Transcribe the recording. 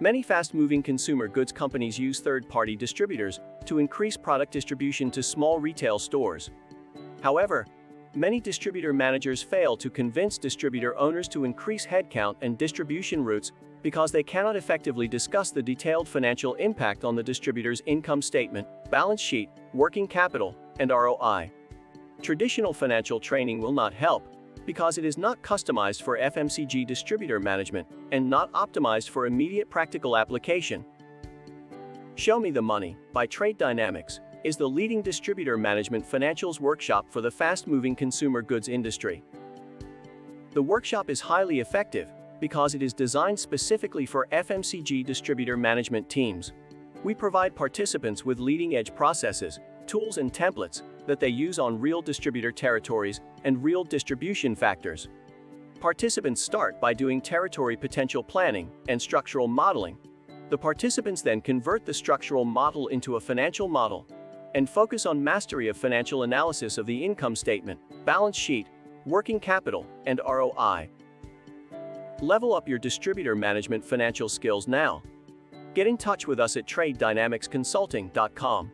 Many fast-moving consumer goods companies use third-party distributors to increase product distribution to small retail stores. However, many distributor managers fail to convince distributor owners to increase headcount and distribution routes because they cannot effectively discuss the detailed financial impact on the distributor's income statement, balance sheet, working capital, and ROI. Traditional financial training will not help because it is not customized for FMCG distributor management and not optimized for immediate practical application. Show Me the Money by Trade Dynamics is the leading distributor management financials workshop for the fast-moving consumer goods industry. The workshop is highly effective because it is designed specifically for FMCG distributor management teams. We provide participants with leading-edge processes, tools and templates that they use on real distributor territories and real distribution factors. Participants start by doing territory potential planning and structural modeling. The participants then convert the structural model into a financial model and focus on mastery of financial analysis of the income statement, balance sheet, working capital, and ROI. Level up your distributor management financial skills now. Get in touch with us at TradeDynamicsConsulting.com.